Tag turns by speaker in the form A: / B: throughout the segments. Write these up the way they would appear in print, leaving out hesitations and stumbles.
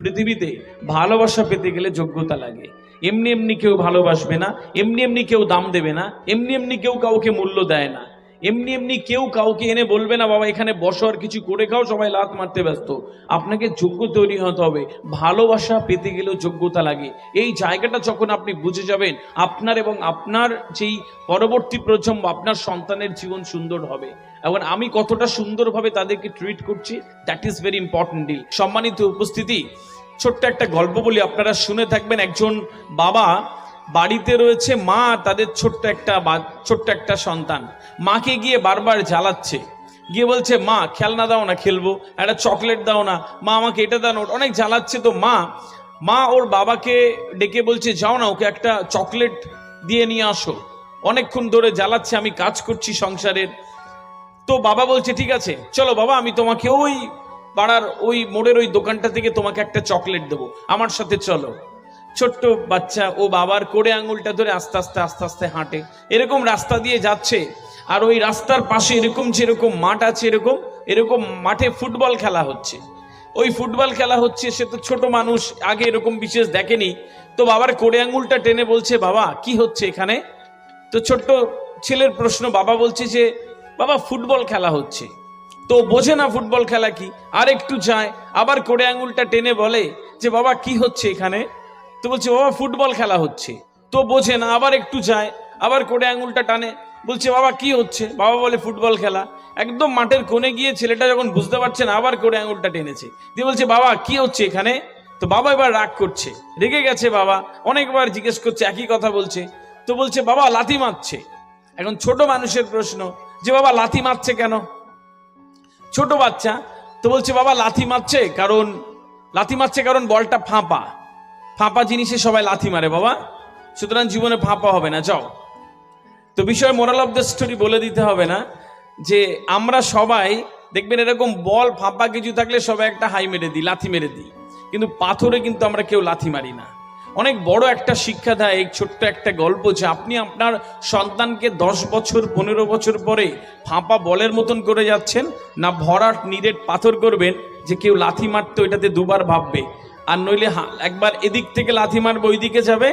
A: পৃথিবীতে ভালোবাসা পেতে গেলে যোগ্যতা লাগে। এমনি এমনি কেউ ভালোবাসবে না, এমনি এমনি কেউ দাম দেবে না, এমনি এমনি কেউ কাউকে মূল্য দেয় না, এমনি এমনি কেউ কাউকে এনে বলবে না বাবা এখানে বসো আর কিছু করে খাও, সবাই লাত মারতে ব্যস্ত। আপনাকে যোগ্য তৈরি হতে হবে। ভালোবাসা পেতে গেলেও যোগ্যতা লাগে। এই জায়গাটা যখন আপনি বুঝে যাবেন, আপনার এবং আপনার যেই পরবর্তী প্রজন্ম, আপনার সন্তানের জীবন সুন্দর হবে। এবং আমি কতটা সুন্দরভাবে তাদেরকে ট্রিট করছি, that is very important deal. সম্মানিত উপস্থিতি, ছোট্ট একটা গল্প বলি, আপনারা শুনে থাকবেন। একজন বাবা বাড়িতে রয়েছে, মা তাদের ছোট্ট একটা সন্তান মাকে গিয়ে বারবার জ্বালাচ্ছে, গিয়ে বলছে মা খেলনা দাও না, খেলবো, একটা চকলেট দাও না, মা আমাকে এটা দাও না, অনেক জ্বালাচ্ছে। তো মা ওর বাবাকে ডেকে বলছে যাও না, ওকে একটা চকলেট দিয়ে নিয়ে আসো, অনেকক্ষণ ধরে জ্বালাচ্ছে, আমি কাজ করছি সংসারের। তো বাবা বলছে ঠিক আছে চলো বাবা, আমি তোমাকে ওই পাড়ার ওই মোড়ের ওই দোকানটা থেকে তোমাকে একটা চকলেট দেবো, আমার সাথে চলো। ছোট্ট বাচ্চা ও বাবার কোড়ে আঙুলটা ধরে আস্তে আস্তে আস্তে আস্তে হাঁটে, এরকম রাস্তা দিয়ে যাচ্ছে। আর ওই রাস্তার পাশে এরকম যেরকম মাঠ আছে, এরকম মাঠে ফুটবল খেলা হচ্ছে। ওই ফুটবল খেলা হচ্ছে, সে তো ছোট মানুষ, আগে এরকম বিশেষ দেখেনি। তো বাবার কোড়ে আঙুলটা টেনে বলছে বাবা কি হচ্ছে এখানে? তো ছোট্ট ছেলের প্রশ্ন, বাবা বলছে যে বাবা ফুটবল খেলা হচ্ছে। তো বোঝে না ফুটবল খেলা কি, আর একটু যায়, আবার কোড়ে আঙুলটা টেনে বলে যে বাবা কি হচ্ছে এখানে? তো বলছে বাবা ফুটবল খেলা হচ্ছে। তো বোঝে না, আবার একটু যায়, আবার কোড়ে আঙুলটা টানে, বলছে বাবা কি হচ্ছে? বাবা বলে ফুটবল খেলা। একদম মাঠের কোণে গিয়ে ছেলেটা যখন বুঝতে পারছে না, আবার কোড়ে আঙুলটা টেনেছে, দিয়ে বলছে বাবা কি হচ্ছে এখানে? তো বাবা এবার রাগ করছে, রেগে গেছে বাবা, অনেকবার জিজ্ঞেস করছে, একই কথা বলছে। তো বলছে বাবা লাথি মারছে। এখন ছোট মানুষের প্রশ্ন যে বাবা লাথি মারছে কেন? ছোট বাচ্চা তো বলছে বাবা লাথি মারছে কারণ বলটা ফাঁপা জিনিসে সবাই লাথি মারে বাবা, সুতরাং জীবনে ফাঁপা হবে না, যাও। তো বিষয় মোরাল অফ দ্য স্টোরি বলে দিতে হবে না যে আমরা সবাই দেখবেন এরকম বল ফাঁপা কিছু থাকলে সবাই একটা লাথি মেরে দিই, কিন্তু পাথরে কিন্তু আমরা কেউ লাথি মারি না। অনেক বড় একটা শিক্ষা দেয় এই ছোট্ট একটা গল্প, যে আপনি আপনার সন্তানকে 10 বছর 15 বছর পরে ফাঁপা বলের মতন করে যাচ্ছেন না ভরাট নিরেট পাথর করবেন, যে কেউ লাথি মারতে ওইটাতে দুবার ভাববে, আর নইলে একবার এদিক থেকে লাথি মারবে ওই দিকে যাবে,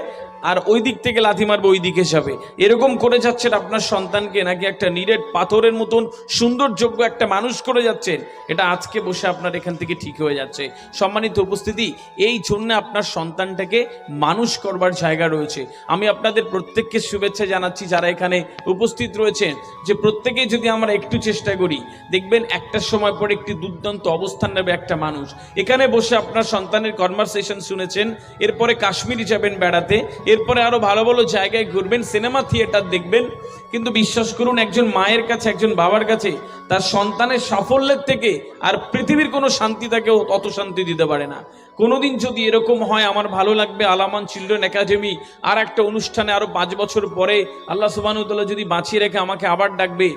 A: আর ওই দিক থেকে লাথি মারবে ওই দিকে যাবে। এরকম করে যাচ্ছেন আপনার সন্তানকে, নাকি একটা নিরেট পাথরের মতন সুন্দরযোগ্য একটা মানুষ করে যাচ্ছেন? এটা আজকে বসে আপনার এখান থেকে ঠিক হয়ে যাচ্ছে। সম্মানিত উপস্থিতি, এই জন্য আপনার সন্তানটাকে মানুষ করবার জায়গা রয়েছে। আমি আপনাদের প্রত্যেককে শুভেচ্ছা জানাচ্ছি যারা এখানে উপস্থিত রয়েছেন, যে প্রত্যেকেই যদি আমরা একটু চেষ্টা করি, দেখবেন একটা সময় পরে একটি দুর্দান্ত অবস্থান নেবে একটা মানুষ। এখানে বসে আপনার সন্তানের কনভারসেশন শুনেছেন, এরপরে কাশ্মীর যাবেন বেড়াতে, এরপরে আরো ভালো ভালো জায়গায় ঘুরবেন, সিনেমা থিয়েটার দেখবেন, কিন্তু বিশ্বাস করুন একজন মায়ের কাছে, একজন বাবার কাছে তার সন্তানের সাফল্যের থেকে আর পৃথিবীর কোনো শান্তি তাকে অত শান্তি দিতে পারে না। কোনোদিন যদি এরকম হয়, আমার ভালো লাগবে আলামান চিলড্রেন একাডেমি আর একটা অনুষ্ঠানে আরো 5 বছর পরে আল্লাহ সুবহানাহু ওয়া তাআলা যদি বাঁচিয়ে রেখে আমাকে আবার ডাকবে,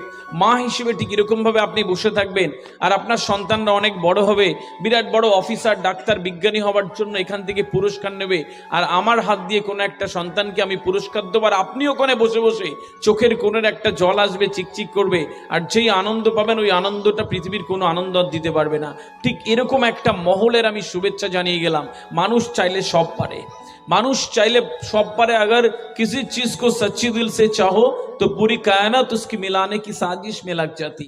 A: মা হিসেবে ঠিক এরকম ভাবে আপনি বসে থাকবেন, আর আপনার সন্তানরা অনেক বড় হবে, বিরাট বড় অফিসার, ডাক্তার, বিজ্ঞানী হওয়ার জন্য এখান থেকে পুরস্কার নেবে, আর আমার হাত দিয়ে কোনো একটা সন্তানকে আমি পুরস্কার দেবো, আর আপনি ওখানে বসে বসে চোখের কোণের একটা জল আসবে, চিকচিক করবে, আর যেই আনন্দ পাবেন ওই আনন্দটা পৃথিবীর কোনো আনন্দ দিতে পারবে না। ঠিক এরকম একটা মহলের আমি শুভেচ্ছা জানিয়ে গেলাম। মানুষ চাইলে সব পারে, মানুষ চাইলে সব পারে। अगर किसी चीज को सच्ची दिल से चाहो तो पूरी कायनात उसकी मिलाने की साजिश में लग जाती।